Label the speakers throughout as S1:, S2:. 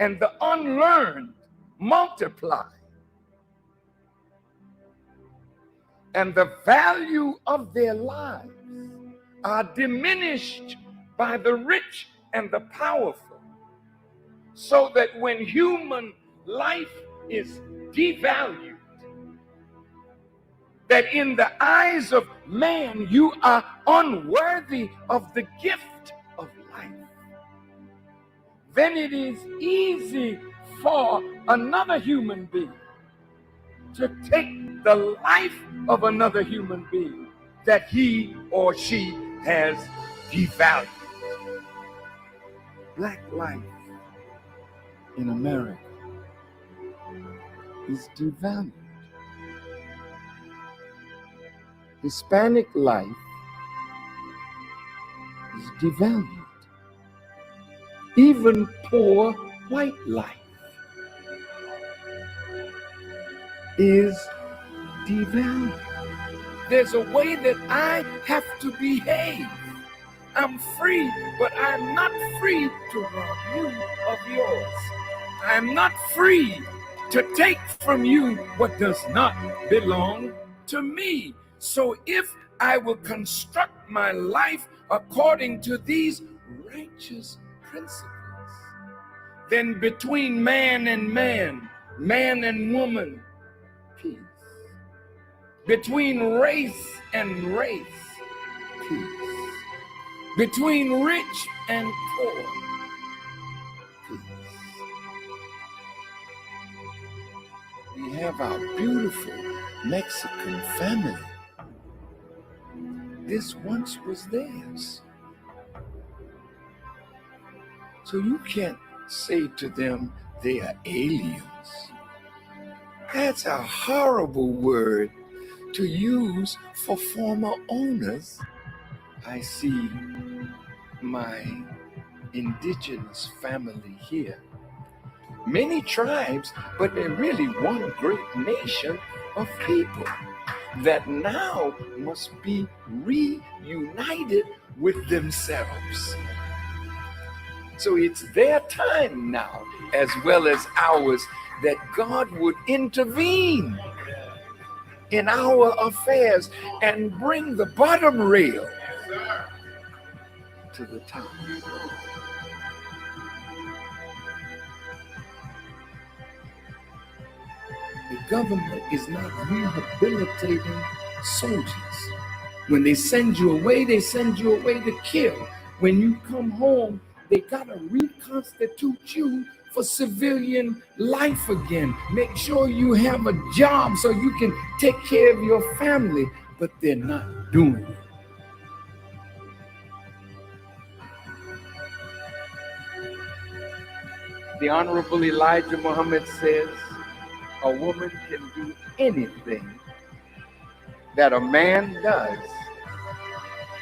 S1: and the unlearned multiply. And the value of their lives are diminished by the rich and the powerful, so that when human life is devalued, that in the eyes of man you are unworthy of the gift of life, then it is easy for another human being to take the life of another human being that he or she has devalued. Black life in America is devalued. Hispanic life is devalued. Even poor white life is devalued. There's a way that I have to behave. I'm free, but I'm not free to rob you of yours. I'm not free to take from you what does not belong to me. So if I will construct my life according to these righteous principles, then between man and man, man and woman, peace. Between race and race, peace. Between rich and poor, peace. We have our beautiful Mexican family. This once was theirs. So you can't say to them they are aliens. That's a horrible word to use for former owners. I see my indigenous family here. Many tribes, but they're really one great nation of people that now must be reunited with themselves. So it's their time now, as well as ours, that God would intervene in our affairs and bring the bottom rail to the top. The government is not rehabilitating soldiers. When they send you away to kill. When you come home, they gotta reconstitute you for civilian life again. Make sure you have a job so you can take care of your family, but they're not doing it. The Honorable Elijah Muhammad says, a woman can do anything that a man does,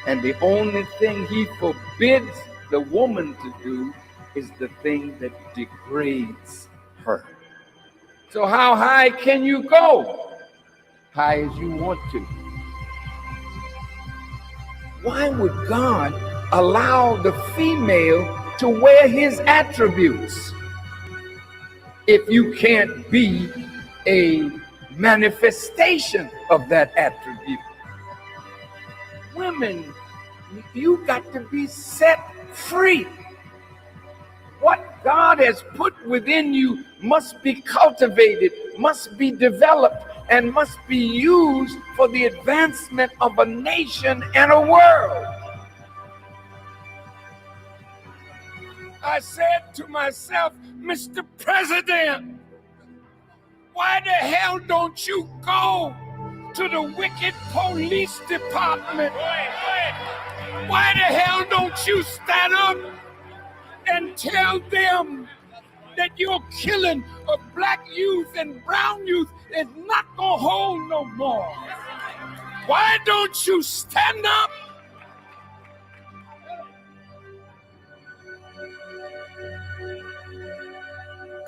S1: and the only thing he forbids the woman to do is the thing that degrades her. So how high can you go? High as you want to. Why would God allow the female to wear his attributes if you can't be a manifestation of that attribute? Women, you got to be set free. What God has put within you must be cultivated, must be developed, and must be used for the advancement of a nation and a world. I said to myself, Mr. President, why the hell don't you go to the wicked police department? Why the hell don't you stand up and tell them that your killing of black youth and brown youth is not gonna hold no more? Why don't you stand up?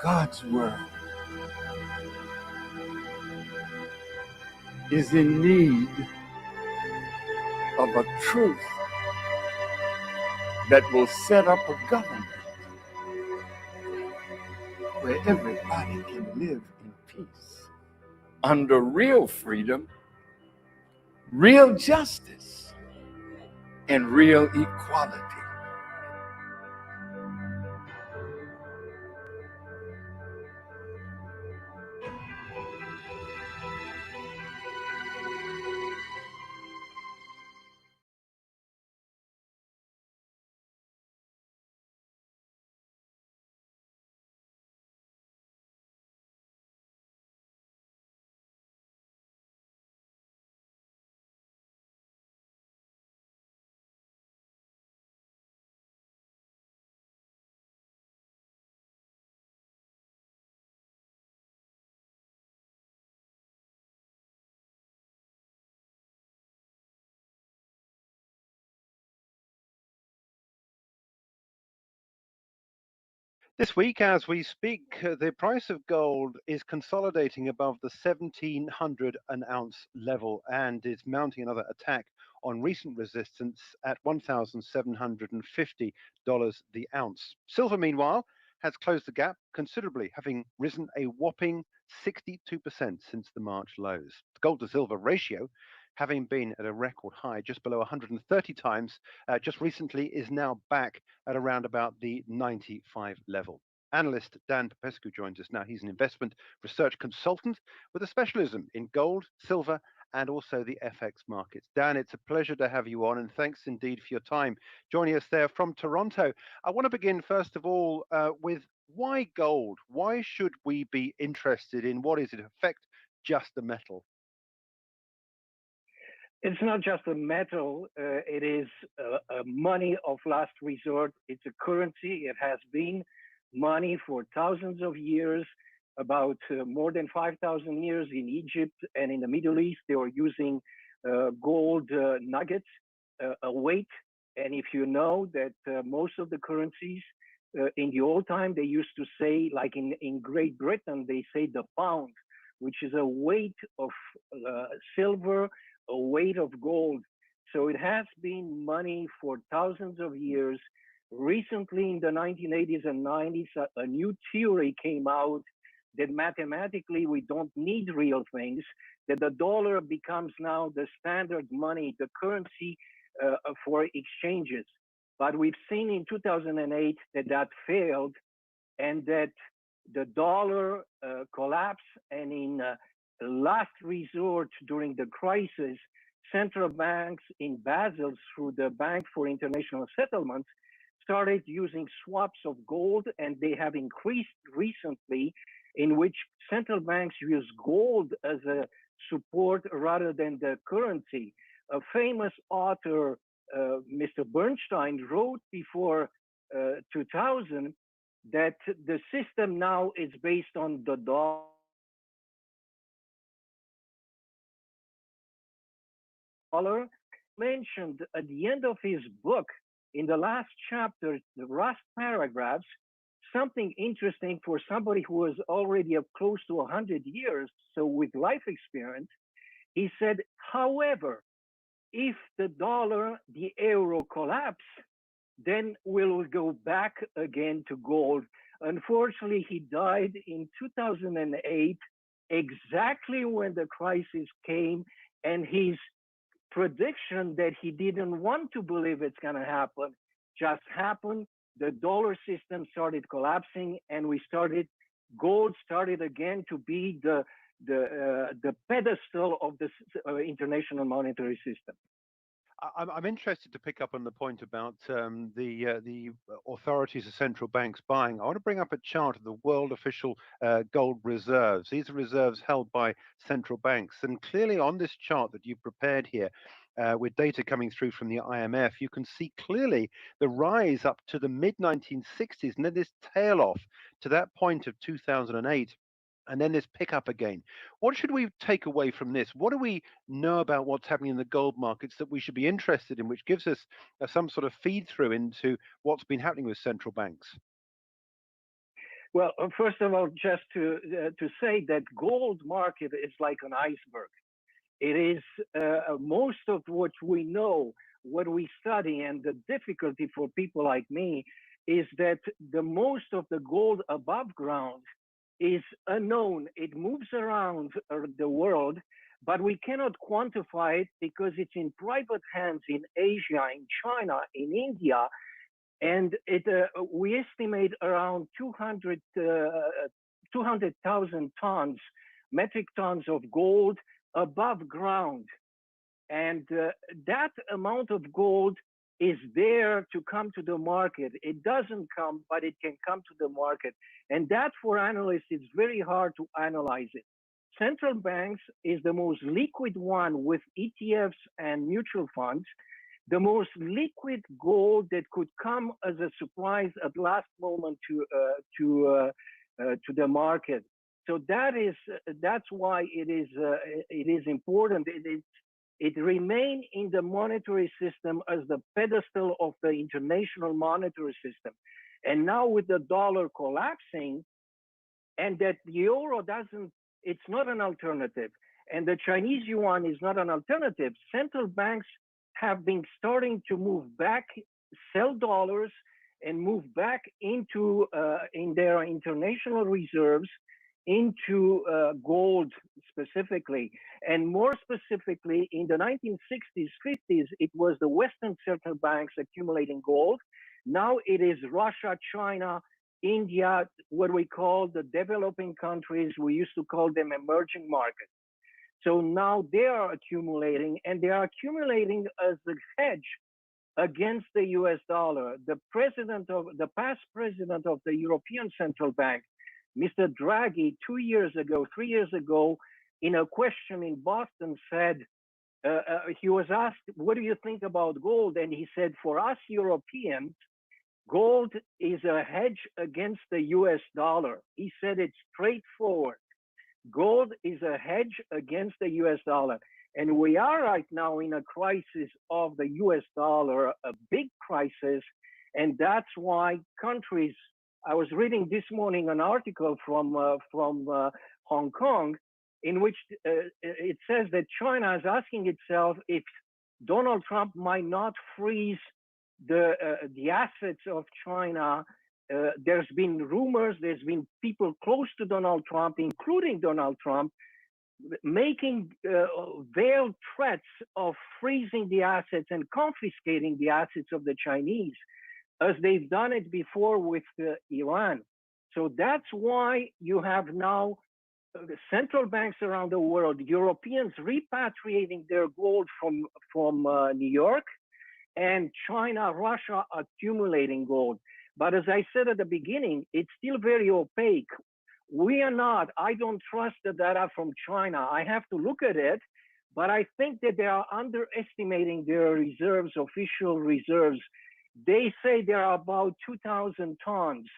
S1: God's word is in need of a truth that will set up a government
S2: where everybody can live in peace.
S1: Under real freedom, real justice, and real equality.
S3: This week, as we speak, the price of gold is consolidating above the 1,700 an ounce level and is mounting another attack on recent resistance at $1,750 the ounce. Silver, meanwhile, has closed the gap considerably, having risen a whopping 62% since the March lows. The gold to silver ratio, having been at a record high just below 130 times just recently, is now back at around about the 95 level. Analyst Dan Popescu joins us now. He's an investment research consultant with a specialism in gold, silver, and also the FX markets. Dan, it's a pleasure to have you on, and thanks indeed for your time joining us there from Toronto. I want to begin, first of all, with why gold? Why should we be interested in what is, in effect, just a metal?
S4: It's not just a metal, it is a money of last resort. It's a currency. It has been money for thousands of years, about more than 5,000 years in Egypt and in the Middle East. They were using gold nuggets, a weight. And if you know that most of the currencies in the old time, they used to say, like in Great Britain, they say the pound, which is a weight of silver, a weight of gold. So it has been money for thousands of years. Recently, in the 1980s and 90s, a new theory came out that mathematically we don't need real things, that the dollar becomes now the standard money, the currency for exchanges. But we've seen in 2008 that that failed and that the dollar collapsed, and in last resort during the crisis, central banks in Basel, through the Bank for International Settlements, started using swaps of gold, and they have increased recently, in which central banks use gold as a support rather than the currency. A famous author, Mr. Bernstein, wrote before 2000 that the system now is based on the dollar. Mentioned at the end of his book, in the last chapter, the last paragraphs, something interesting for somebody who was already up close to 100 years, so with life experience. He said, however, if the dollar, the euro collapse, then we'll go back again to gold. Unfortunately, he died in 2008, exactly when the crisis came, and his prediction that he didn't want to believe it's going to happen just happened. The dollar system started collapsing, and gold started again to be the pedestal of the international monetary system.
S3: I'm interested to pick up on the point about the authorities of central banks buying. I want to bring up a chart of the world official gold reserves. These are reserves held by central banks. And clearly on this chart that you've prepared here, with data coming through from the IMF, you can see clearly the rise up to the mid 1960s and then this tail off to that point of 2008. And then this pick up again. What should we take away from this? What do we know about what's happening in the gold markets that we should be interested in, which gives us some sort of feed through into what's been happening with central banks?
S4: Well, first of all, just to say that gold market is like an iceberg. It is most of what we know, what we study, and the difficulty for people like me is that the most of the gold above ground is unknown. It moves around the world, but we cannot quantify it because it's in private hands in Asia, in China, in India, and we estimate around 200,000 tons, metric tons of gold above ground. And that amount of gold is there to come to the market. It doesn't come, but it can come to the market. And that for analysts, it's very hard to analyze it. Central banks is the most liquid one with ETFs and mutual funds, the most liquid gold that could come as a surprise at last moment to the market. So that's why it is important. It remains in the monetary system as the pedestal of the international monetary system. And now with the dollar collapsing, and that the euro it's not an alternative, and the Chinese yuan is not an alternative, central banks have been starting to move back, sell dollars, and move back into in their international reserves into gold specifically. And more specifically, in the 1960s, 50s, it was the Western central banks accumulating gold. Now it is Russia, China, India, what we call the developing countries. We used to call them emerging markets. So now they are accumulating, and they are accumulating as a hedge against the US dollar. The past president of the European Central Bank, Mr. Draghi, 3 years ago, in a question in Boston said, he was asked, what do you think about gold? And he said, for us Europeans, gold is a hedge against the US dollar. He said it straightforward. Gold is a hedge against the US dollar. And we are right now in a crisis of the US dollar, a big crisis. And that's why countries, I was reading this morning an article from Hong Kong, in which it says that China is asking itself if Donald Trump might not freeze the assets of China. There's been rumors, there's been people close to Donald Trump, including Donald Trump, making veiled threats of freezing the assets and confiscating the assets of the Chinese, as they've done it before with Iran. So that's why you have now central banks around the world, Europeans repatriating their gold from New York, and China, Russia accumulating gold. But as I said at the beginning, it's still very opaque. I don't trust the data from China. I have to look at it, but I think that they are underestimating their reserves, official reserves. They say there are about 2,000 tons.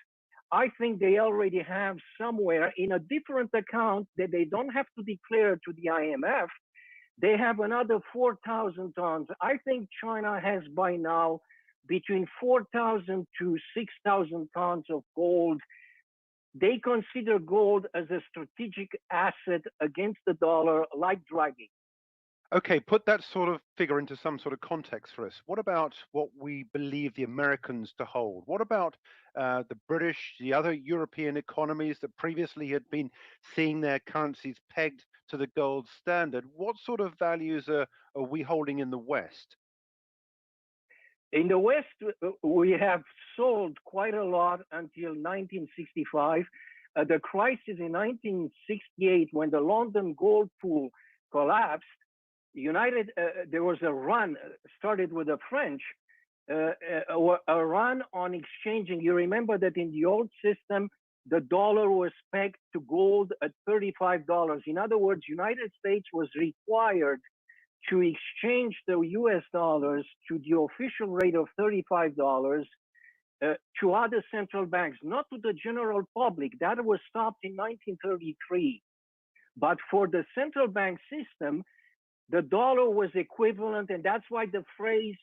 S4: I think they already have somewhere in a different account that they don't have to declare to the IMF. They have another 4,000 tons. I think China has by now between 4,000 to 6,000 tons of gold. They consider gold as a strategic asset against the dollar, like Draghi.
S3: Okay, put that sort of figure into some sort of context for us. What about what we believe the Americans to hold? What about the British, the other European economies that previously had been seeing their currencies pegged to the gold standard? What sort of values are we holding in the West?
S4: In the West, we have sold quite a lot until 1965. The crisis in 1968, when the London gold pool collapsed, there was a run, started with the French, a run on exchanging. You remember that in the old system, the dollar was pegged to gold at $35. In other words, United States was required to exchange the US dollars to the official rate of $35 to other central banks, not to the general public. That was stopped in 1933. But for the central bank system, the dollar was equivalent, and that's why the phrase,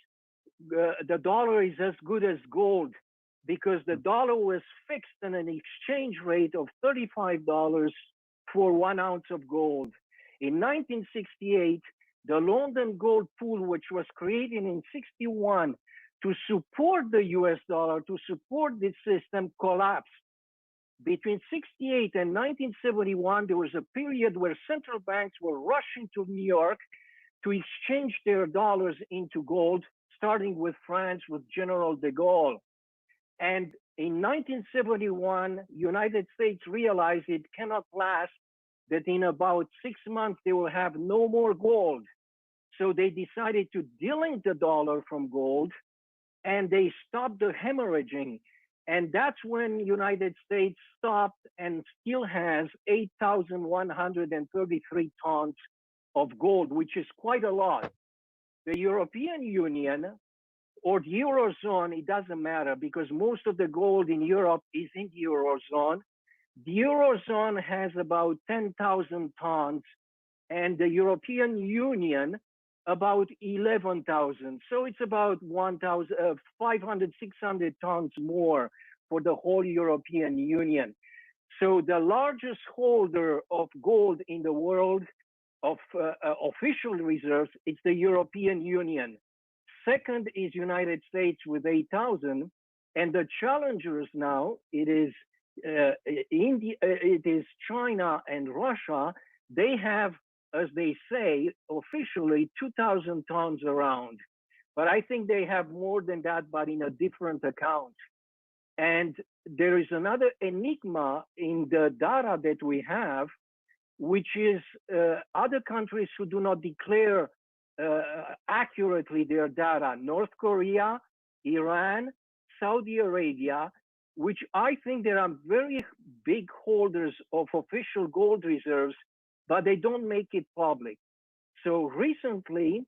S4: the dollar is as good as gold, because the dollar was fixed at an exchange rate of $35 for 1 ounce of gold. In 1968, the London gold pool, which was created in 61 to support the US dollar, to support this system, collapsed. Between 68 and 1971, there was a period where central banks were rushing to New York to exchange their dollars into gold, starting with France with General de Gaulle. And in 1971, United States realized it cannot last, that in about 6 months they will have no more gold. So they decided to delink the dollar from gold, and they stopped the hemorrhaging. And that's when United States stopped and still has 8,133 tons of gold, which is quite a lot. The European Union or the Eurozone, it doesn't matter because most of the gold in Europe is in the Eurozone. The Eurozone has about 10,000 tons and the European Union about 11,000. So it's about 500, 600 tons more for the whole European Union. So the largest holder of gold in the world of official reserves is the European Union. Second is United States with 8,000, and the challengers now it is China and Russia. They have, as they say officially, 2,000 tons around, but I think they have more than that, but in a different account. And there is another enigma in the data that we have, which is other countries who do not declare accurately their data. North Korea, Iran, Saudi Arabia, which I think there are very big holders of official gold reserves, but they don't make it public. So recently,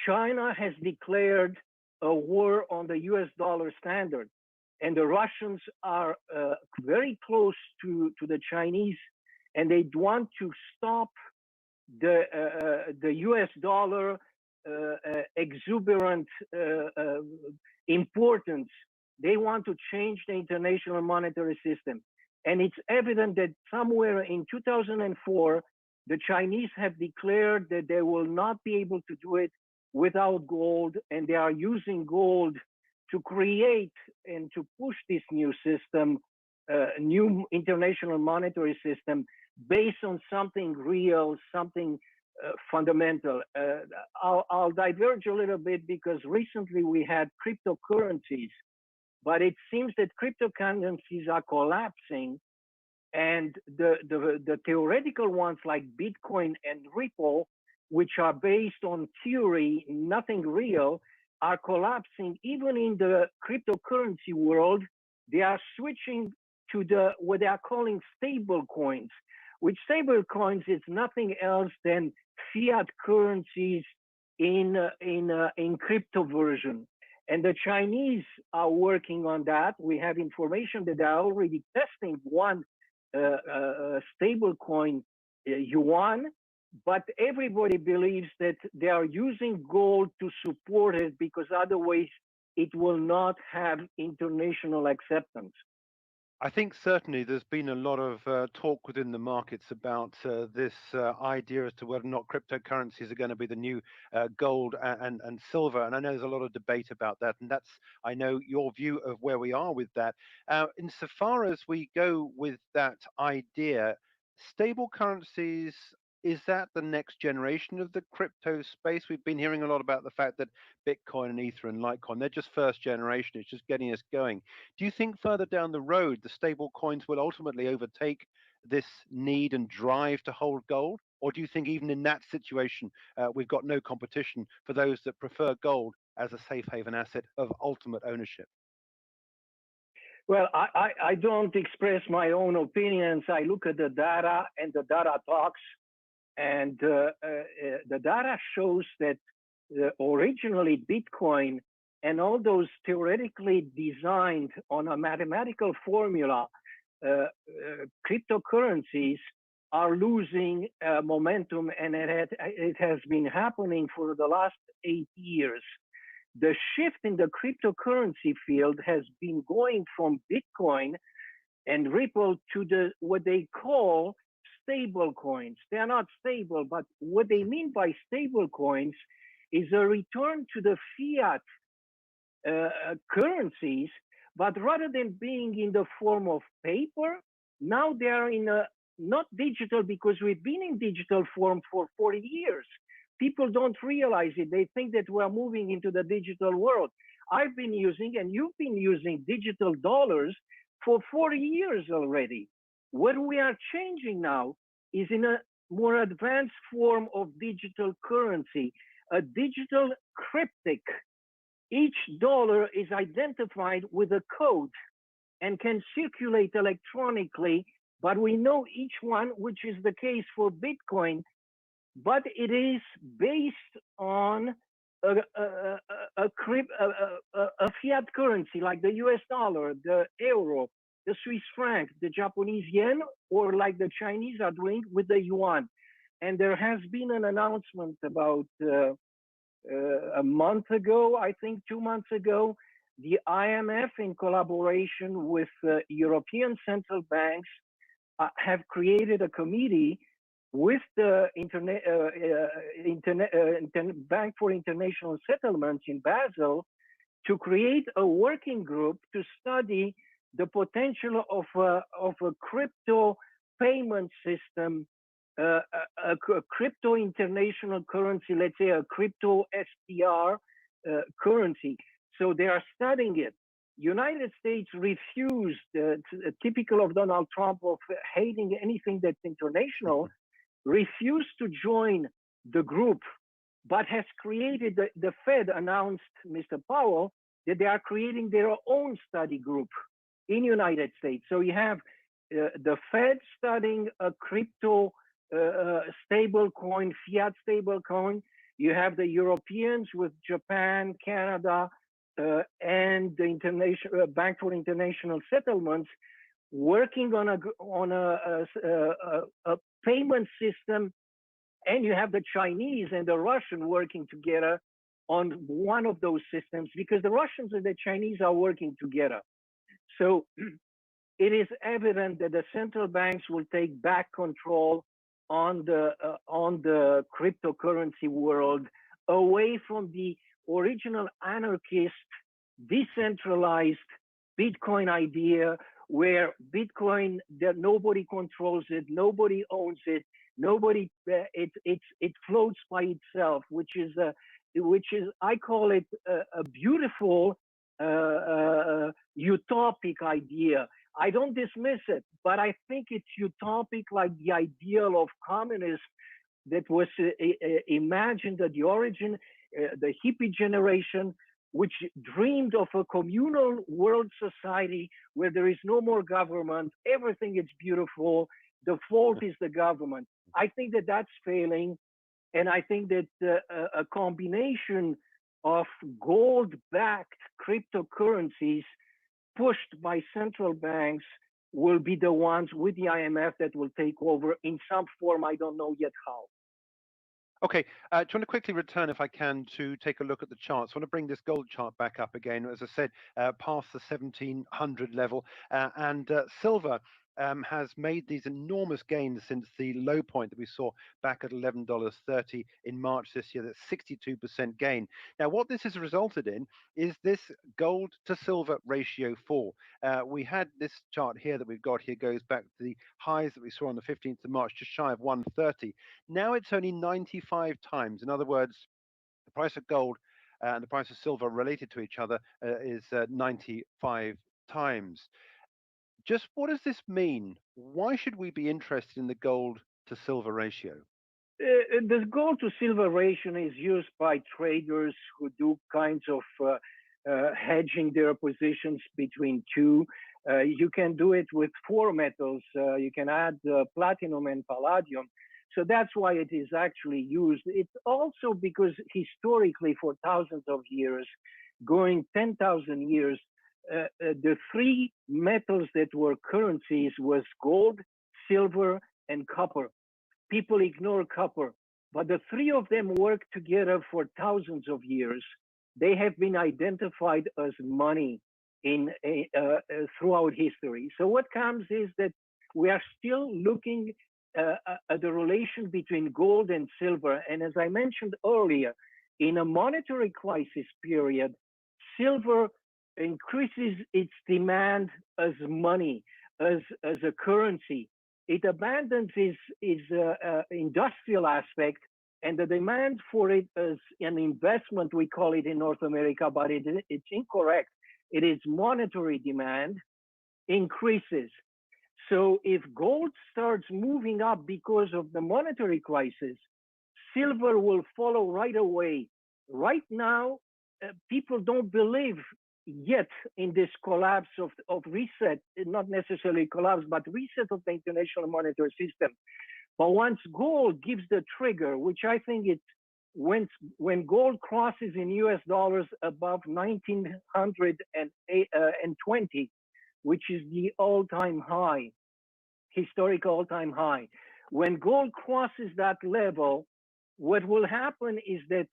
S4: China has declared a war on the US dollar standard, and the Russians are very close to the Chinese, and they want to stop the US dollar exuberant importance. They want to change the international monetary system. And it's evident that somewhere in 2004, the Chinese have declared that they will not be able to do it without gold, and they are using gold to create and to push this new system, new international monetary system, based on something real, something fundamental. I'll diverge a little bit because recently we had cryptocurrencies, but it seems that cryptocurrencies are collapsing, and the theoretical ones like Bitcoin and Ripple, which are based on theory, nothing real, are collapsing. Even in the cryptocurrency world, they are switching to what they are calling stable coins, which stable coins is nothing else than fiat currencies in crypto version. And the Chinese are working on that. We have information that they are already testing one stable coin, yuan, but everybody believes that they are using gold to support it because otherwise it will not have international acceptance.
S3: I think certainly there's been a lot of talk within the markets about this idea as to whether or not cryptocurrencies are going to be the new gold and silver. And I know there's a lot of debate about that. And that's, I know, your view of where we are with that. Insofar as we go with that idea, stable currencies, is that the next generation of the crypto space? We've been hearing a lot about the fact that Bitcoin and Ether and Litecoin, they're just first generation. It's just getting us going. Do you think further down the road, the stable coins will ultimately overtake this need and drive to hold gold? Or do you think even in that situation, we've got no competition for those that prefer gold as a safe haven asset of ultimate ownership?
S4: Well, I don't express my own opinions. I look at the data, and the data talks. And the data shows that originally Bitcoin and all those theoretically designed on a mathematical formula cryptocurrencies are losing momentum, and it has been happening for the last 8 years. The shift in the cryptocurrency field has been going from Bitcoin and Ripple to what they call stable coins. They are not stable, but what they mean by stable coins is a return to the fiat currencies, but rather than being in the form of paper, now they are in a not digital because we've been in digital form for 40 years. People don't realize it. They think that we're moving into the digital world. I've been using, and you've been using digital dollars for 40 years already. What we are changing now is in a more advanced form of digital currency, a digital cryptic. Each dollar is identified with a code and can circulate electronically, but we know each one, which is the case for Bitcoin, but it is based on a fiat currency like the US dollar, the euro, the Swiss franc, the Japanese yen, or like the Chinese are doing with the yuan. And there has been an announcement about a month ago, I think 2 months ago, the IMF in collaboration with European central banks have created a committee with the Bank for International Settlements in Basel to create a working group to study the potential of a crypto payment system, a crypto international currency, let's say a crypto SDR currency. So they are studying it. United States refused, typical of Donald Trump of hating anything that's international, refused to join the group, but has created, the Fed announced, Mr. Powell, that they are creating their own study group in United States. So you have the Fed studying a crypto stable coin, fiat stable coin. You have the Europeans with Japan, Canada, and the International Bank for International Settlements working on a payment system, and you have the Chinese and the Russian working together on one of those systems because the Russians and the Chinese are working together. So it is evident that the central banks will take back control on the cryptocurrency world, away from the original anarchist, decentralized Bitcoin idea, where Bitcoin, that nobody controls it, nobody owns it, it floats by itself, which is I call it a beautiful utopic idea. I don't dismiss it, but I think it's utopic, like the ideal of communism that was imagined at the origin, the hippie generation, which dreamed of a communal world society where there is no more government, everything is beautiful, the fault is the government. I think that that's failing, and I think that a combination of gold-backed cryptocurrencies pushed by central banks will be the ones with the IMF that will take over in some form. I don't know yet how.
S3: Okay, do you want to quickly return, if I can, to take a look at the charts? I want to bring this gold chart back up again, as I said, past the 1700 level, and silver has made these enormous gains since the low point that we saw back at $11.30 in March this year. That's 62% gain. Now, what this has resulted in is this gold to silver ratio fall. We had this chart here that we've got here goes back to the highs that we saw on the 15th of March, just shy of 130. Now it's only 95 times. In other words, the price of gold and the price of silver related to each other is 95 times. Just what does this mean? Why should we be interested in the gold to silver ratio?
S4: The gold to silver ratio is used by traders who do kinds of hedging their positions between two. You can do it with 4 metals. You can add platinum and palladium. So that's why it is actually used. It's also because historically, for thousands of years, going 10,000 years, the 3 metals that were currencies was gold, silver, and copper. People ignore copper, but the 3 of them work together for thousands of years. They have been identified as money throughout history. So what comes is that we are still looking at the relation between gold and silver. And as I mentioned earlier, in a monetary crisis period, silver increases its demand as money, as a currency. It abandons its industrial aspect, and the demand for it as an investment, we call it in North America, but it's incorrect. It is monetary demand increases. So if gold starts moving up because of the monetary crisis, silver will follow right away. Right now, people don't believe yet in this collapse of reset, not necessarily collapse, but reset of the international monetary system. But once gold gives the trigger, which I think it's when gold crosses in US dollars above 1920, which is the all-time high, historical all-time high. When gold crosses that level, what will happen is that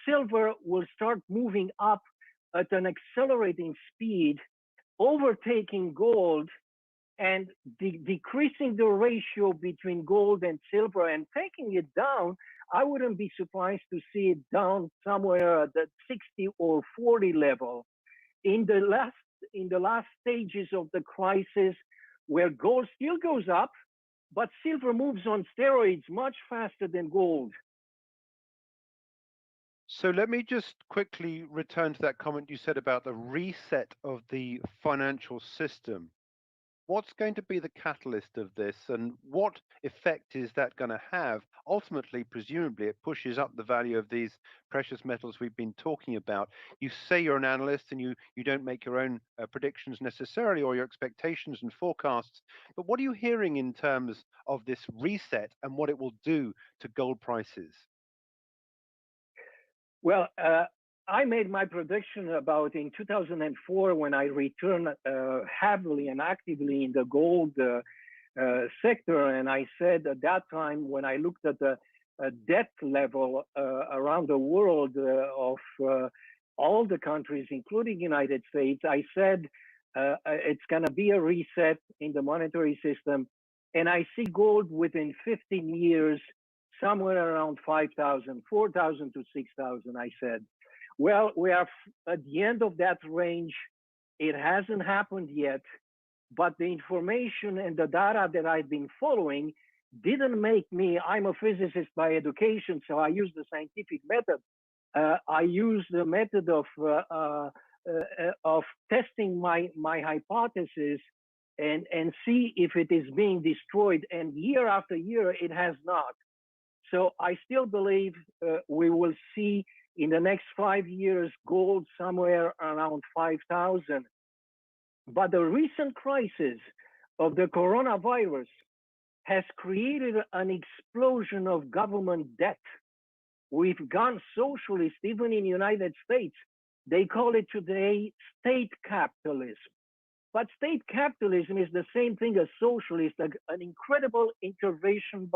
S4: silver will start moving up at an accelerating speed, overtaking gold and decreasing the ratio between gold and silver and taking it down. I wouldn't be surprised to see it down somewhere at the 60 or 40 level. In the last stages of the crisis, where gold still goes up, but silver moves on steroids much faster than gold.
S3: So let me just quickly return to that comment you said about the reset of the financial system. What's going to be the catalyst of this, and what effect is that going to have? Ultimately, presumably, it pushes up the value of these precious metals we've been talking about. You say you're an analyst and you don't make your own predictions necessarily, or your expectations and forecasts, but what are you hearing in terms of this reset and what it will do to gold prices?
S4: Well, I made my prediction about in 2004 when I returned heavily and actively in the gold sector. And I said at that time, when I looked at the debt level around the world of all the countries, including United States, I said it's going to be a reset in the monetary system. And I see gold within 15 years somewhere around 5,000, 4,000 to 6,000, I said. Well, we are at the end of that range. It hasn't happened yet, but the information and the data that I've been following didn't make me, I'm a physicist by education, so I use the scientific method. I use the method of testing my hypothesis and see if it is being destroyed. And year after year, it has not. So I still believe we will see in the next 5 years gold somewhere around 5,000. But the recent crisis of the coronavirus has created an explosion of government debt. We've gone socialist, even in the United States. They call it today state capitalism. But state capitalism is the same thing as socialist, an incredible intervention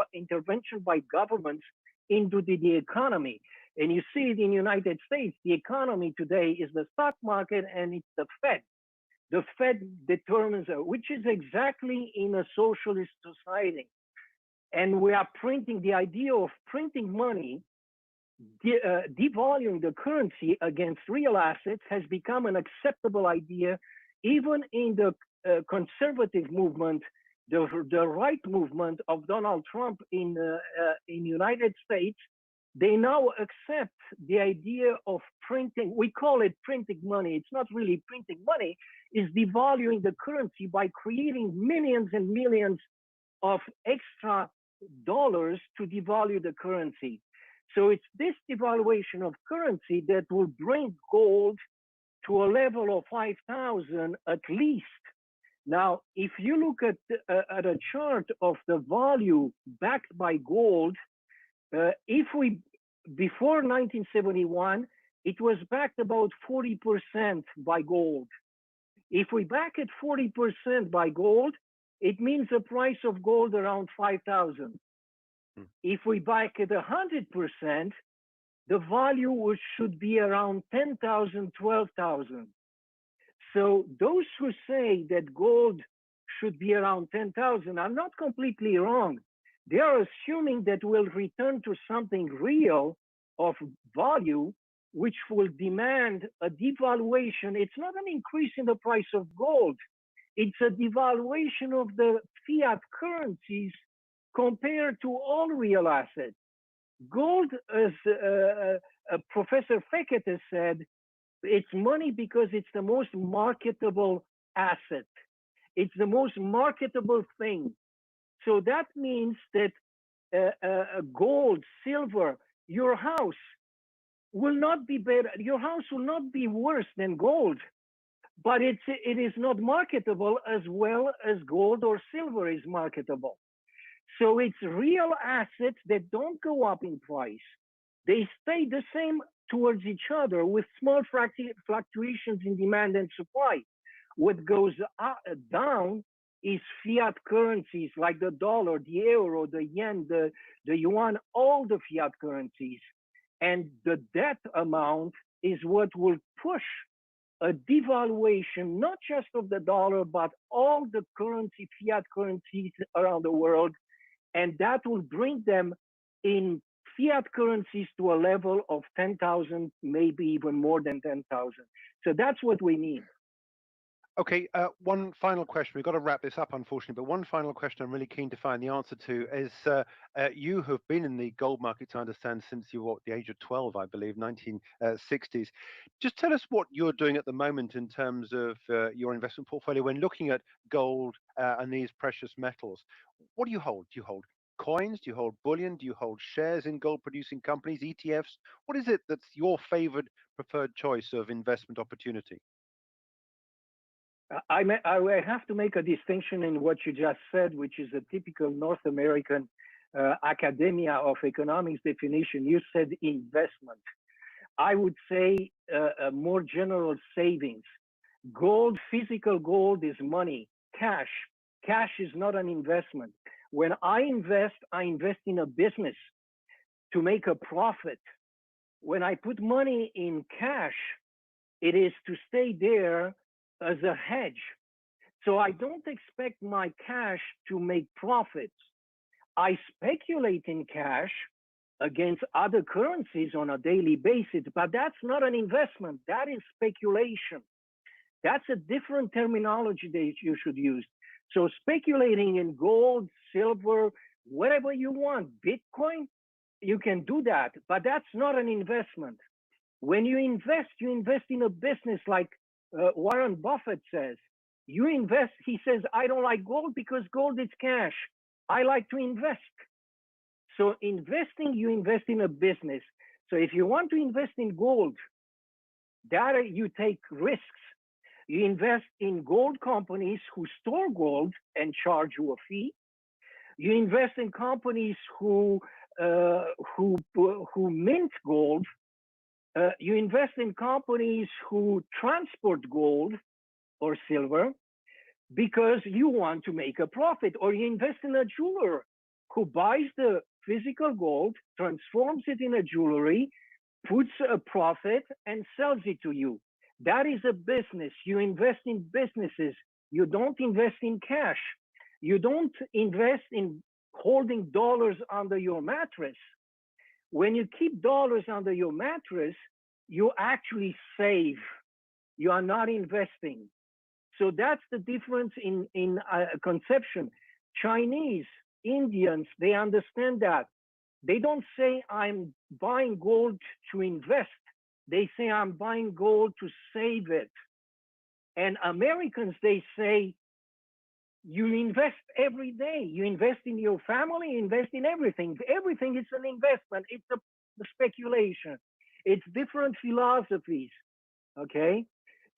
S4: by governments into the economy. And you see it in the United States. The economy today is the stock market and it's the Fed. The Fed determines, which is exactly in a socialist society. And we are printing, the idea of printing money, devaluing the currency against real assets has become an acceptable idea. Even in the conservative movement, the right movement of Donald Trump in United States, they now accept the idea of printing. We call it printing money. It's not really printing money. It's devaluing the currency by creating millions and millions of extra dollars to devalue the currency. So it's this devaluation of currency that will bring gold to a level of 5,000 at least. Now, if you look at a chart of the value backed by gold, before 1971, it was backed about 40% by gold. If we back it 40% by gold, it means a price of gold around 5,000. If we back it 100%, the value should be around 10,000, 12,000. So those who say that gold should be around 10,000 are not completely wrong. They are assuming that we'll return to something real of value which will demand a devaluation. It's not an increase in the price of gold. It's a devaluation of the fiat currencies compared to all real assets. Gold, as Professor Fekete said, it's money because it's the most marketable asset. It's the most marketable thing. So that means that gold, silver, your house will not be better. Your house will not be worse than gold, but it is not marketable as well as gold or silver is marketable. So it's real assets that don't go up in price. They stay the same towards each other with small fluctuations in demand and supply. What goes down is fiat currencies like the dollar, the euro, the yen, the yuan, all the fiat currencies. And the debt amount is what will push a devaluation, not just of the dollar, but all the fiat currencies around the world. And that will bring them in fiat currencies to a level of 10,000, maybe even more than 10,000. So that's what we need.
S3: Okay, one final question. We've got to wrap this up, unfortunately, but one final question I'm really keen to find the answer to is you have been in the gold markets, I understand, since you were at the age of 12, I believe, 1960s. Just tell us what you're doing at the moment in terms of your investment portfolio when looking at gold and these precious metals. What do you hold? Do you hold coins? Do you hold bullion? Do you hold shares in gold producing companies, ETFs? What is it that's your favored preferred choice of investment opportunity?
S4: I have to make a distinction in what you just said, which is a typical North American academia of economics definition. You said investment. I would say a more general savings. Gold, physical gold is money, cash. Cash is not an investment. When I invest in a business to make a profit. When I put money in cash, it is to stay there as a hedge. So I don't expect my cash to make profits. I speculate in cash against other currencies on a daily basis, but that's not an investment. That is speculation. That's a different terminology that you should use. So speculating in gold, silver, whatever you want, Bitcoin, you can do that, but that's not an investment. When you invest in a business like Warren Buffett says. You invest, he says, I don't like gold because gold is cash. I like to invest. So investing, you invest in a business. So if you want to invest in gold, that you take risks. You invest in gold companies who store gold and charge you a fee. You invest in companies who mint gold. You invest in companies who transport gold or silver because you want to make a profit, or you invest in a jeweler who buys the physical gold, transforms it in a jewelry, puts a profit and sells it to you. That is a business. You invest in businesses. You don't invest in cash. You don't invest in holding dollars under your mattress. When you keep dollars under your mattress, you actually save. You are not investing. So that's the difference in conception. Chinese, Indians, they understand that. They don't say, I'm buying gold to invest. They say, I'm buying gold to save it. And Americans, they say, you invest every day. You invest in your family, you invest in everything. Everything is an investment. It's a speculation. It's different philosophies, okay?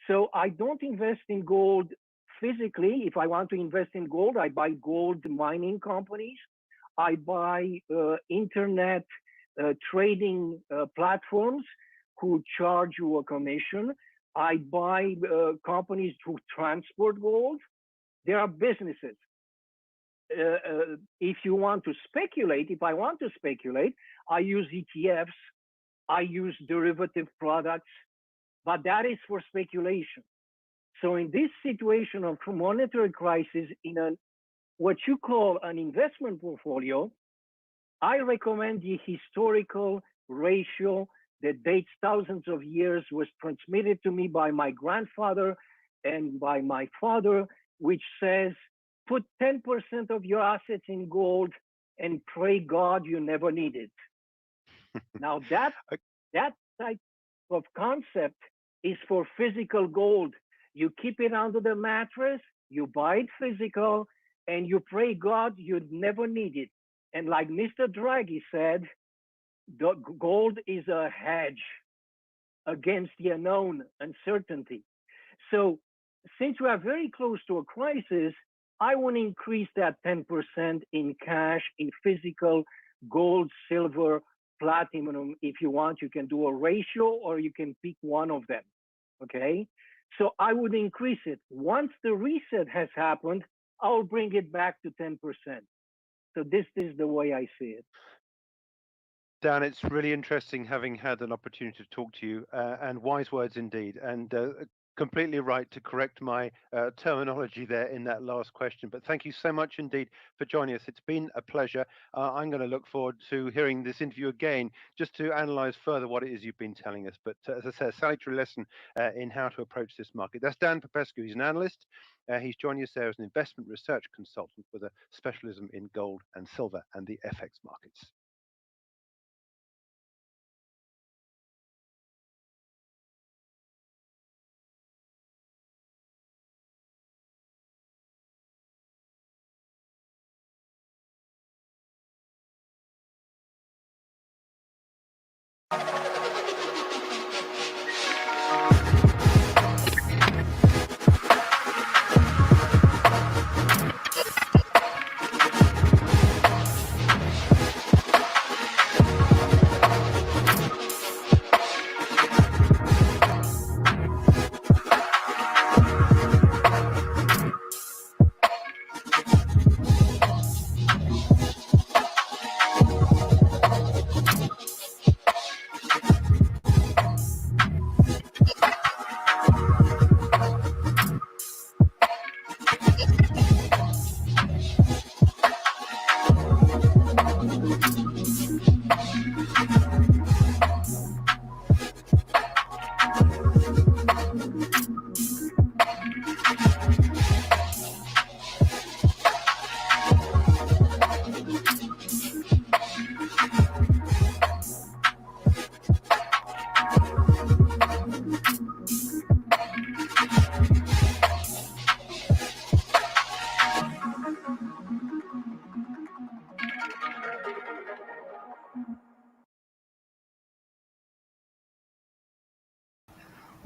S4: So I don't invest in gold physically. If I want to invest in gold, I buy gold mining companies. I buy internet trading platforms who charge you a commission. I buy companies who transport gold. There are businesses. If you want to speculate, if I want to speculate, I use ETFs, I use derivative products, but that is for speculation. So in this situation of monetary crisis, in what you call an investment portfolio, I recommend the historical ratio that dates thousands of years, was transmitted to me by my grandfather and by my father, which says, put 10% of your assets in gold and pray God you never need it. Now that type of concept is for physical gold. You keep it under the mattress, you buy it physical, and you pray God you'd never need it. And like Mr. Draghi said, the gold is a hedge against the unknown uncertainty. So since we are very close to a crisis, I want to increase that 10% in cash, in physical gold, silver, platinum. If you want, you can do a ratio or you can pick one of them. Okay. So I would increase it. Once the reset has happened, I'll bring it back to 10%. So this is the way I see it.
S3: Dan, it's really interesting having had an opportunity to talk to you, and wise words indeed. And completely right to correct my terminology there in that last question. But thank you so much indeed for joining us. It's been a pleasure. I'm going to look forward to hearing this interview again, just to analyze further what it is you've been telling us. But as I said, a salutary lesson in how to approach this market. That's Dan Popescu. He's an analyst. He's joining us there as an investment research consultant with a specialism in gold and silver and the FX markets.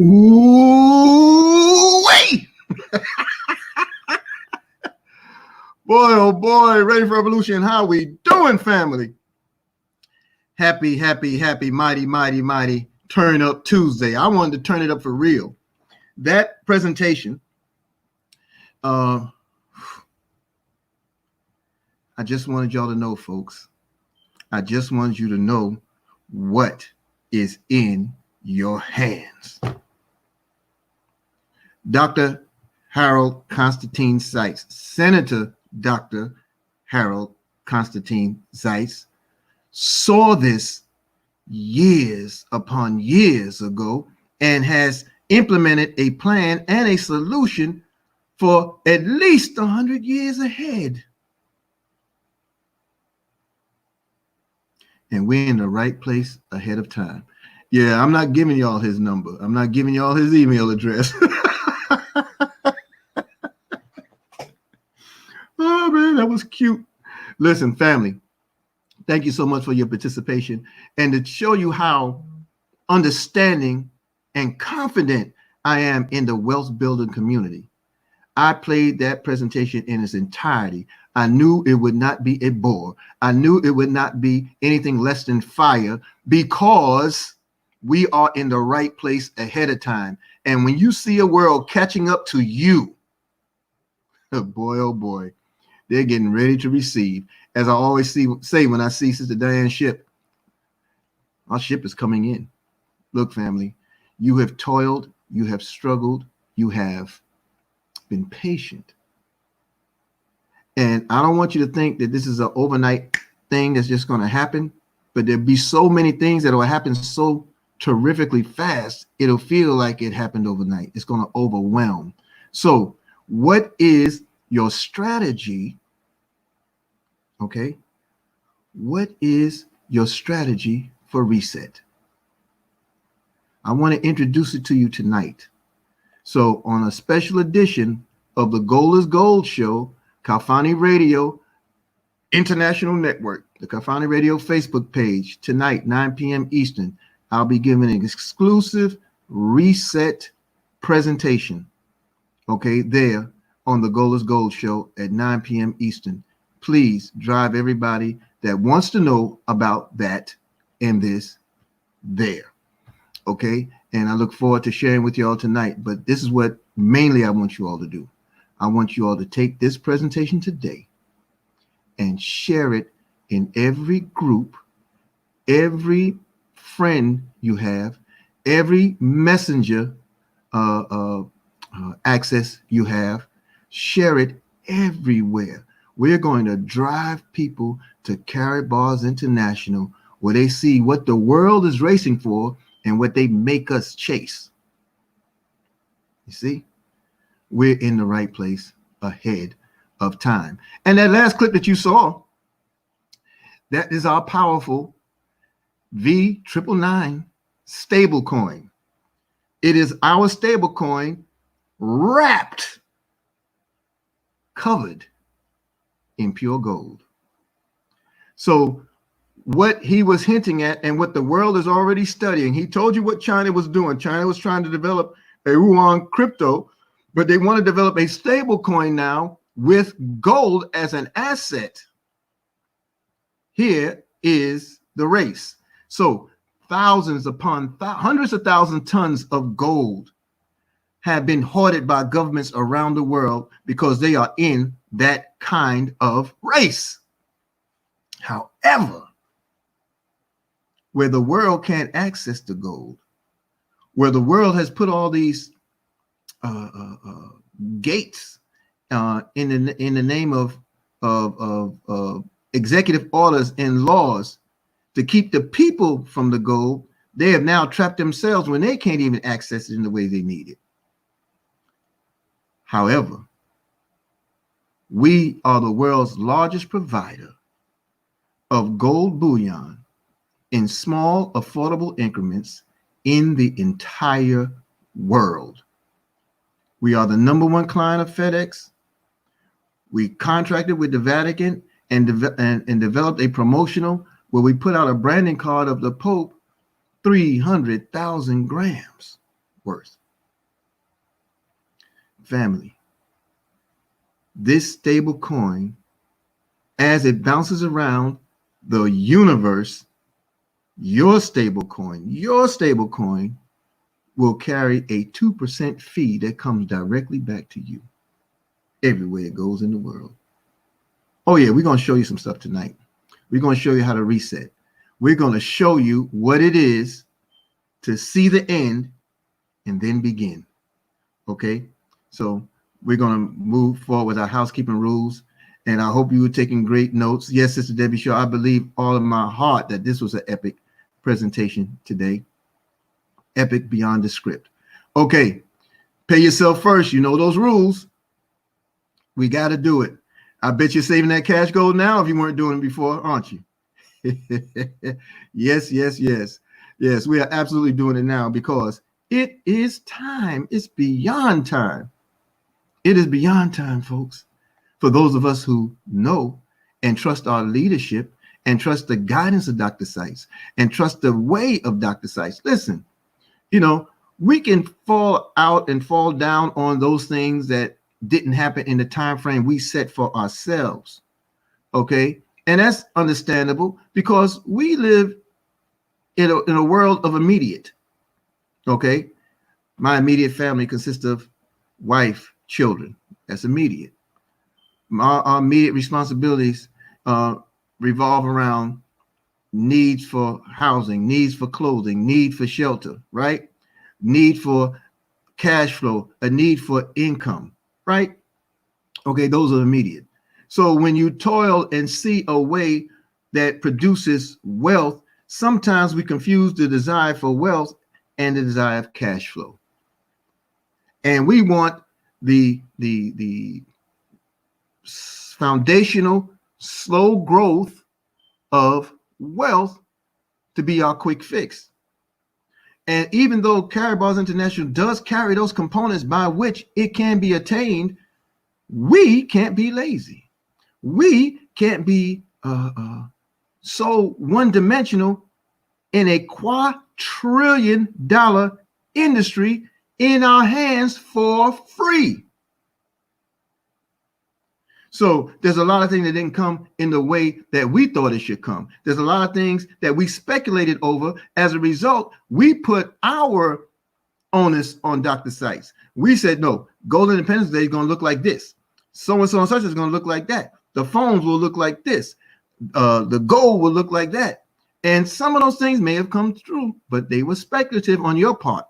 S5: Ooh, wait. Boy, oh boy, ready for revolution. How we doing, family? Happy, happy, happy, mighty, mighty, mighty Turn Up Tuesday. I wanted to turn it up for real. That presentation, I just wanted y'all to know, folks. I just wanted you to know what is in your hands. Dr. Harold Constantine Seitz, Senator Dr. Harold Constantine Seitz, saw this years upon years ago and has implemented a plan and a solution for at least 100 years ahead. And we're in the right place ahead of time. Yeah, I'm not giving y'all his number. I'm not giving y'all his email address. Oh, man, that was cute. Listen, family, thank you so much for your participation. And to show you how understanding and confident I am in the wealth building community, I played that presentation in its entirety. I knew it would not be a bore. I knew it would not be anything less than fire, because we are in the right place ahead of time. And when you see a world catching up to you, oh boy, they're getting ready to receive. As I always say when I see Sister Diane's ship, our ship is coming in. Look, family, you have toiled, you have struggled, you have been patient. And I don't want you to think that this is an overnight thing that's just going to happen, but there'll be so many things that will happen so terrifically fast, it'll feel like it happened overnight. It's going to overwhelm. So what is your strategy? Okay. What is your strategy for reset? I want to introduce it to you tonight. So on a special edition of the Gold is Gold show, Kalfani Radio International Network, the Kalfani Radio Facebook page, tonight, 9 p.m. Eastern, I'll be giving an exclusive reset presentation, okay, there on the Gold is Gold show at 9 p.m. Eastern. Please drive everybody that wants to know about that and this there, okay? And I look forward to sharing with you all tonight, but this is what mainly I want you all to do. I want you all to take this presentation today and share it in every group, every friend you have, every messenger access you have. Share it everywhere. We're going to drive people to Karatbars International, where they see what the world is racing for and what they make us chase. You see, we're in the right place ahead of time. And that last clip that you saw, that is our powerful V999 stable coin. It is our stable coin wrapped, covered in pure gold. So what he was hinting at and what the world is already studying, he told you what China was doing. China was trying to develop a yuan crypto, but they want to develop a stable coin now with gold as an asset. Here is the race. So thousands upon hundreds of thousands tons of gold have been hoarded by governments around the world because they are in that kind of race. However, where the world can't access the gold, where the world has put all these gates in the name of executive orders and laws to keep the people from the gold, they have now trapped themselves when they can't even access it in the way they need it. However, we are the world's largest provider of gold bullion in small, affordable increments in the entire world. We are the #1 client of FedEx. We contracted with the Vatican and developed a promotional where we put out a branding card of the Pope, 300,000 grams worth. Family, this stable coin, as it bounces around the universe, your stable coin will carry a 2% fee that comes directly back to you everywhere it goes in the world. Oh yeah, we're going to show you some stuff tonight. We're going to show you how to reset. We're going to show you what it is to see the end and then begin. Okay, so we're going to move forward with our housekeeping rules, and I hope you were taking great notes. Yes, Sister Debbie Shaw, I believe all of my heart that this was an epic presentation today. Epic beyond the script. Okay, pay yourself first. You know those rules. We got to do it. I bet you're saving that cash gold now if you weren't doing it before, aren't you? Yes, yes, yes. Yes, we are absolutely doing it now because it is time. It's beyond time. It is beyond time, folks. For those of us who know and trust our leadership and trust the guidance of Dr. Sykes and trust the way of Dr. Sykes. Listen, you know, we can fall out and fall down on those things that didn't happen in the time frame we set for ourselves. Okay, and that's understandable because we live in a world of immediate. Okay, my immediate family consists of wife, children. That's immediate. Our immediate responsibilities revolve around needs for housing, needs for clothing, need for shelter, right? Need for cash flow, a need for income, right? Okay, those are immediate. So when you toil and see a way that produces wealth sometimes we confuse the desire for wealth and the desire of cash flow. And we want the foundational slow growth of wealth to be our quick fix. And even though Karatbars International does carry those components by which it can be attained, we can't be lazy. We can't be so one-dimensional in a $250 industry in our hands for free. So there's a lot of things that didn't come in the way that we thought it should come. There's a lot of things that we speculated over. As a result, we put our onus on Dr. Sykes. We said, no, Gold Independence Day is going to look like this. So-and-so and such is going to look like that. The phones will look like this. The gold will look like that. And some of those things may have come true, but they were speculative on your part.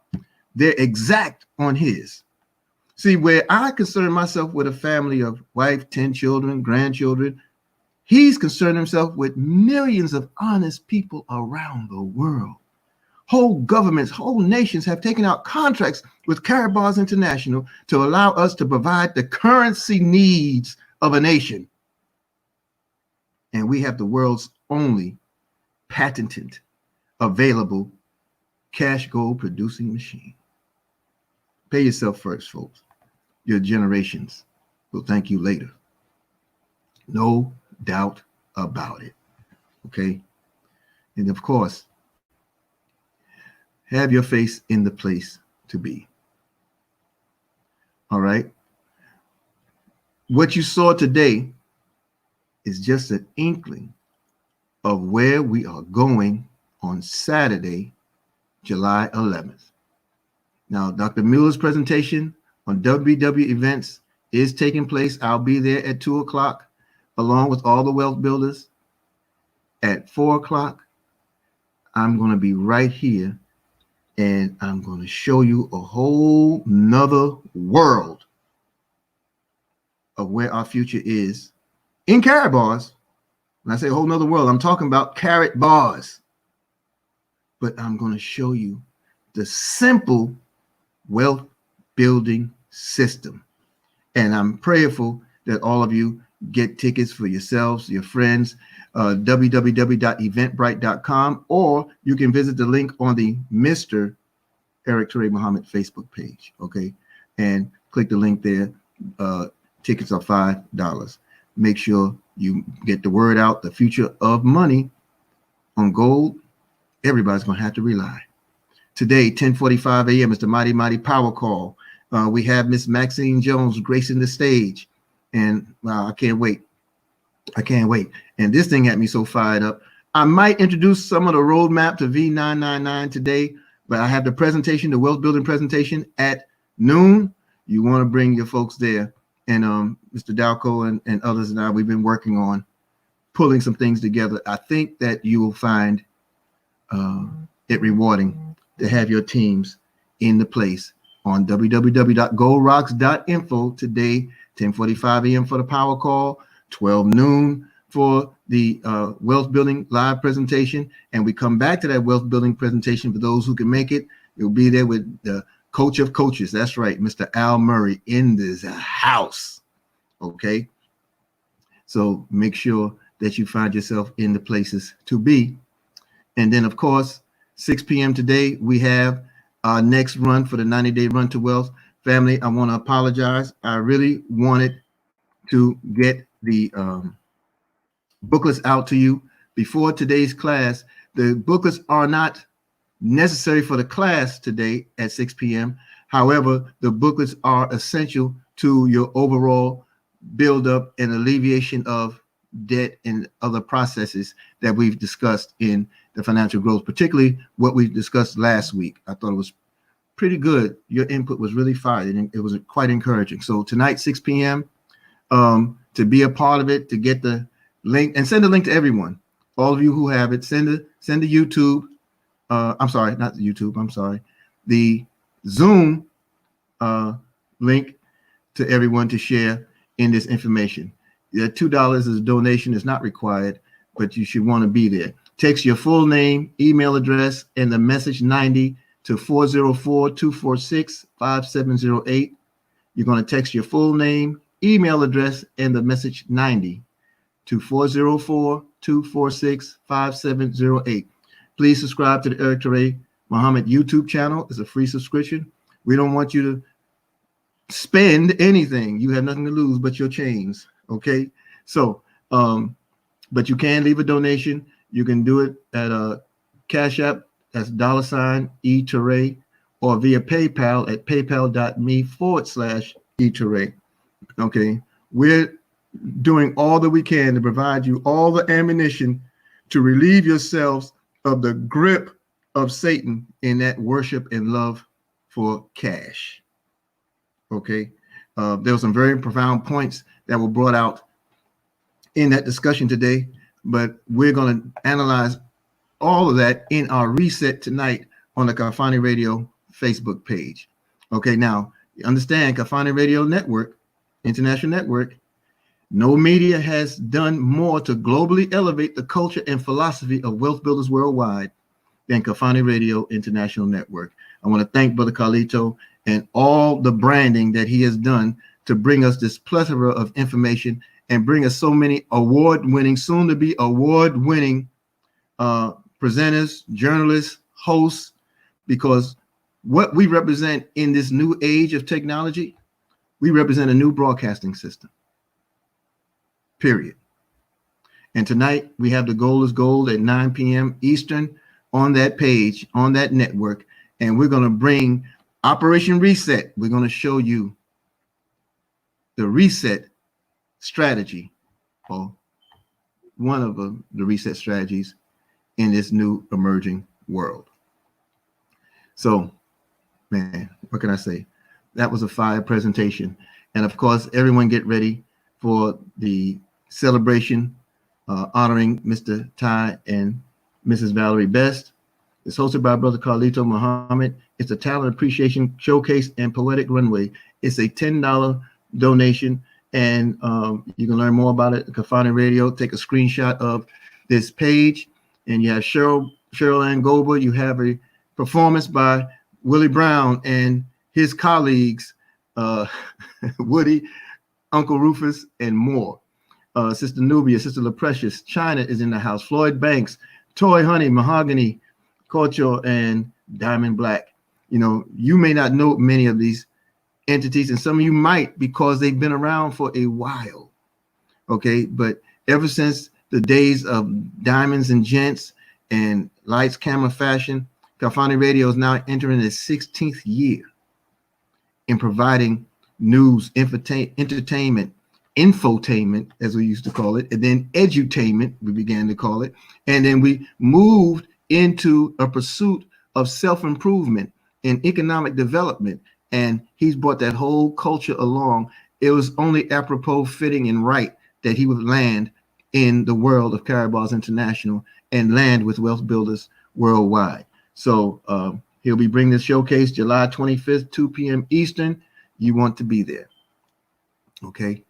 S5: They're exact on his. See, where I concern myself with a family of wife, 10 children, grandchildren, he's concerned himself with millions of honest people around the world. Whole governments, whole nations have taken out contracts with Karatbars International to allow us to provide the currency needs of a nation. And we have the world's only patented, available cash gold producing machine. Pay yourself first, folks. Your generations will thank you later. No doubt about it. Okay? And of course, have your face in the place to be. All right? What you saw today is just an inkling of where we are going on Saturday, July 11th. Now, Dr. Mueller's presentation on WW events is taking place. I'll be there at 2 o'clock along with all the wealth builders. At 4 o'clock, I'm going to be right here and I'm going to show you a whole nother world of where our future is in Karatbars. When I say a whole nother world, I'm talking about Karatbars. But I'm going to show you the simple wealth building system. And I'm prayerful that all of you get tickets for yourselves, your friends, www.eventbrite.com, or you can visit the link on the Mr. Eric Ture Muhammad Facebook page, okay? And click the link there. Tickets are $5. Make sure you get the word out. The future of money on gold, everybody's going to have to rely. Today, 10:45 a.m. is the Mighty Mighty Power Call. We have Miss Maxine Jones gracing the stage. And I can't wait. I can't wait. And this thing had me so fired up. I might introduce some of the roadmap to V999 today, but I have the presentation, the wealth building presentation at noon. You want to bring your folks there. And Mr. Dalco and others and I, we've been working on pulling some things together. I think that you will find it rewarding to have your teams in the place on www.goldrocks.info today, 10:45 a.m. for the power call, 12 noon for the wealth building live presentation. And we come back to that wealth building presentation for those who can make it. You'll be there with the coach of coaches. That's right, Mr. Al Murray in this house. Okay. So make sure that you find yourself in the places to be. And then, of course, 6 p.m. today, we have our next run for the 90-day run to wealth. Family, I want to apologize. I really wanted to get the booklets out to you before today's class. The booklets are not necessary for the class today at 6 p.m. However, the booklets are essential to your overall buildup and alleviation of debt and other processes that we've discussed in the financial growth, particularly what we discussed last week. I thought it was pretty good. Your input was really fire, and it was quite encouraging. So tonight, 6 p.m., to be a part of it, to get the link, and send the link to everyone. All of you who have it, send the YouTube. I'm sorry, not the YouTube. I'm sorry. The Zoom link to everyone to share in this information. $2 is a donation. It's not required, but you should want to be there. Text your full name, email address, and the message 90 to 404-246-5708. You're going to text your full name, email address, and the message 90 to 404-246-5708. Please subscribe to the Eric Ture Muhammad YouTube channel. It's a free subscription. We don't want you to spend anything. You have nothing to lose but your chains. Okay. So, but you can leave a donation. You can do it at a Cash App. That's $eTure, or via PayPal at paypal.me/eTure. Okay. We're doing all that we can to provide you all the ammunition to relieve yourselves of the grip of Satan in that worship and love for cash. Okay. There were some very profound points that were brought out in that discussion today, but we're going to analyze all of that in our reset tonight on the Kafani Radio Facebook page. Okay. Now, you understand Kafani Radio Network, International Network, no media has done more to globally elevate the culture and philosophy of wealth builders worldwide than Kafani Radio International Network. I want to thank Brother Carlito and all the branding that he has done to bring us this plethora of information and bring us so many award-winning, soon-to-be award-winning presenters, journalists, hosts, because what we represent in this new age of technology, we represent a new broadcasting system. Period. And tonight we have The Gold is Gold at 9 p.m. Eastern on that page, on that network. And we're going to bring Operation Reset. We're going to show you the reset strategy, or one of the reset strategies in this new emerging world. So, man, what can I say? That was a fire presentation. And of course, everyone get ready for the celebration honoring Mr. Ty and Mrs. Valerie Best. It's hosted by Brother Carlito Muhammad. It's a talent appreciation showcase and poetic runway. It's a $10 donation, and you can learn more about it at Kafani Radio. Take a screenshot of this page, and you have Cheryl Ann Gober. You have a performance by Willie Brown and his colleagues, Woody, Uncle Rufus, and more. Sister Nubia, Sister LaPrecious, China is in the house. Floyd Banks, Toy Honey, Mahogany, Culture, and Diamond Black. You know, you may not know many of these entities, and some of you might because they've been around for a while. Okay, but ever since the days of Diamonds and Gents and Lights, Camera, Fashion, Kafani Radio is now entering its 16th year in providing news, entertainment, infotainment, as we used to call it, and then edutainment, we began to call it. And then we moved into a pursuit of self-improvement and economic development. And he's brought that whole culture along. It was only apropos, fitting, and right that he would land in the world of Caribou's International and land with wealth builders worldwide. So he'll be bringing this showcase July 25th, 2 p.m. Eastern. You want to be there. Okay.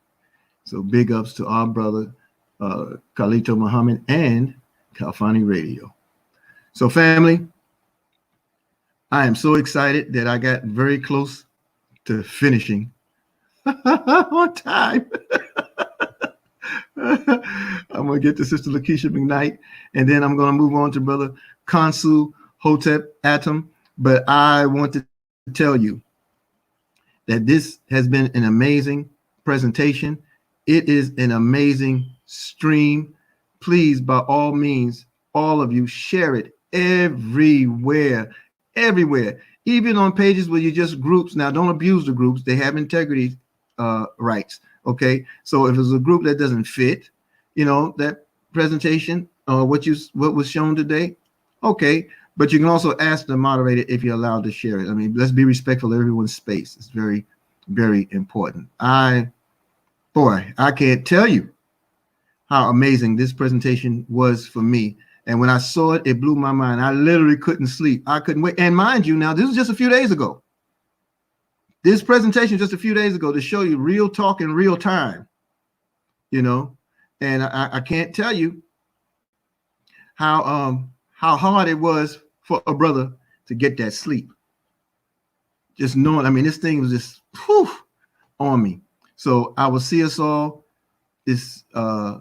S5: So big ups to our brother, Carlito Muhammad and Kafani Radio. So family, I am so excited that I got very close to finishing on time. I'm going to get to Sister Lakeisha McKnight, and then I'm going to move on to Brother Konsu Hotep Atom. But I want to tell you that this has been an amazing presentation. It is an amazing stream. Please, by all means, all of you, share it everywhere, even on pages where you're just groups. Now, don't abuse the groups. They have integrity rights. Okay. So if it's a group that doesn't fit, you know, that presentation or what was shown today, okay. But you can also ask the moderator if you're allowed to share it. I mean, let's be respectful of everyone's space. It's very, very important. I can't tell you how amazing this presentation was for me. And when I saw it, it blew my mind. I literally couldn't sleep. I couldn't wait. And mind you, now, this was just a few days ago. This presentation just a few days ago to show you real talk in real time, you know. And I can't tell you how hard it was for a brother to get that sleep. Just knowing, I mean, this thing was just on me. So I will see us all this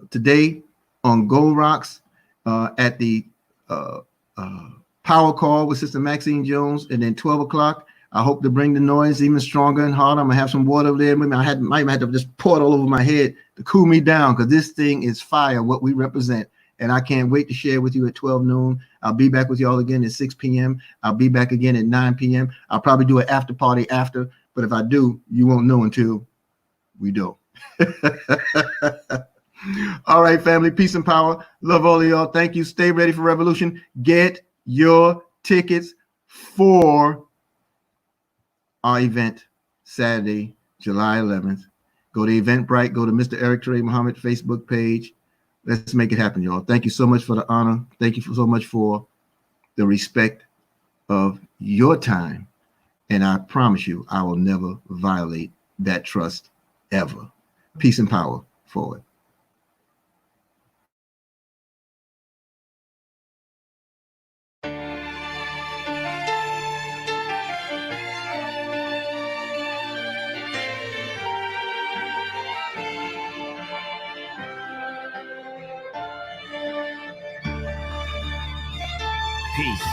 S5: today on Gold Rocks at the power call with Sister Maxine Jones, and then 12 o'clock. I hope to bring the noise even stronger and harder. I'm gonna have some water over there with me. Might have to just pour it all over my head to cool me down, because this thing is fire, what we represent. And I can't wait to share with you at 12 noon. I'll be back with y'all again at 6 p.m. I'll be back again at 9 p.m. I'll probably do an after party after, but if I do, you won't know until we do. All right, family, peace and power. Love all of y'all. Thank you. Stay ready for revolution. Get your tickets for our event Saturday, July 11th. Go to Eventbrite. Go to Mr. Eric Trey Muhammad Facebook page. Let's make it happen, y'all. Thank you so much for the honor. Thank you so much for the respect of your time. And I promise you, I will never violate that trust ever. Peace and power forward.
S6: Peace.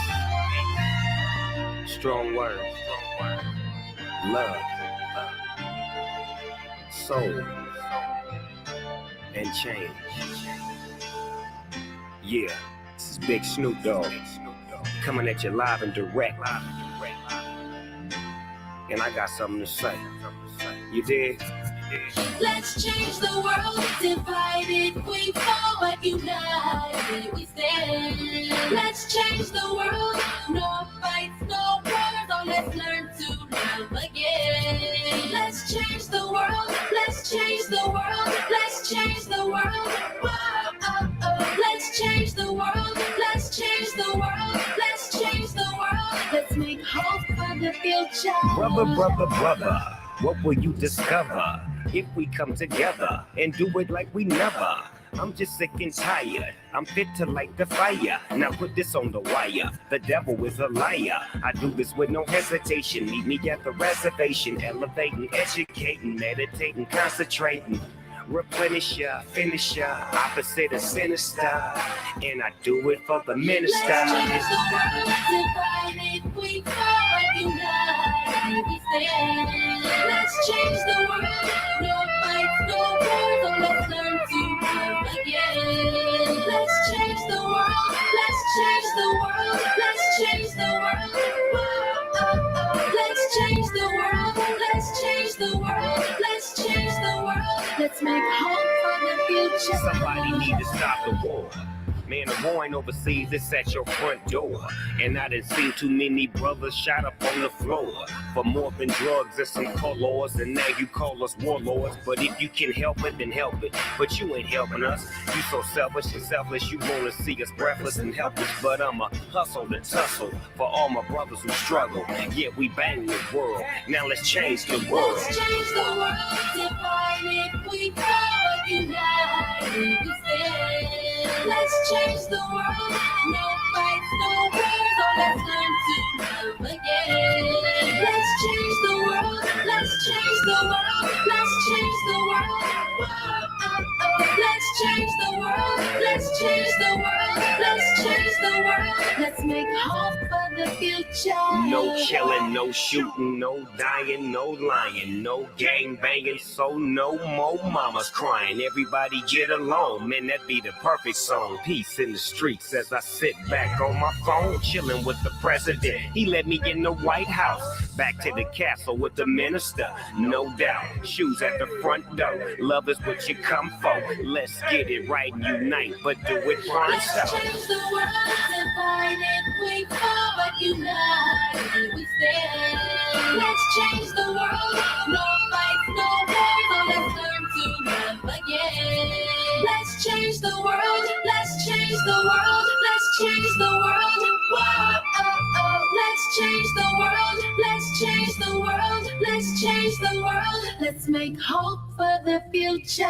S6: Strong words. Love. Soul. And change. Yeah, this is Big Snoop Dogg. Coming at you live and direct. And I got something to say. You dig?
S7: Let's change the world. Divided we forward, united we stand. Let's change the world. No fights, no wars. Oh, let's learn to love again. Let's change the world. Let's change the world. Let's change the world. Whoa, oh, oh. Let's change the world. Let's change the world. Let's change the world. Let's make hope for the future.
S6: Brother, what will you discover if we come together and do it like we never? I'm just sick and tired. I'm fit to light the fire. Now put this on the wire. The devil is a liar. I do this with no hesitation. Meet me at the reservation. Elevating, educating, meditating, concentrating. Replenish ya, finish ya, opposite of sinister. And I do it for the minister.
S7: Let's change the world, divided we forward, united we stand. Let's change the world, no fights, no wars, so let's learn to love again. Let's change the world, let's change the world, let's change the world. Whoa, oh, oh. Let's change the world, let's change the world, let's change the world. Let's make hope for the future.
S6: Somebody need to stop the war. Man, the war ain't overseas, it's at your front door. And I done seen too many brothers shot up on the floor for more than drugs and some colors. And now you call us warlords. But if you can help it, then help it. But you ain't helping us. You so selfish and selfless, you wanna see us breathless and helpless. But I'ma hustle and tussle for all my brothers who struggle. Yeah, we bang the world. Now let's change the world.
S7: Let's change the world, divided we forward, united we stand. Let's change the world, no fights, no wars, oh, let's learn to love again. Let's change the world, let's change the world, let's change the world. Whoa, oh, oh. Let's change the world, let's change the world, let's change the world. Let's make hope for the future.
S6: No killing, no shooting, no dying, no lying, no gang banging, so no more mamas crying. Everybody get along, man, that be the perfect song. Peace in the streets as I sit back on my phone, chilling with the president. He let me in the White House, back to the castle with the minister. No doubt, shoes at the front door. Love is what you come for. Let's get it right and unite, but do it right.
S7: Let's change the world, divided we forward, united we stand. Let's change the world, no fights, no wars, oh, let's learn to love again. Let's change the world, let's change the world, let's change the world. Whoa, oh, oh. Let's change the world, let's change the world, let's change the world. Let's make hope for the future.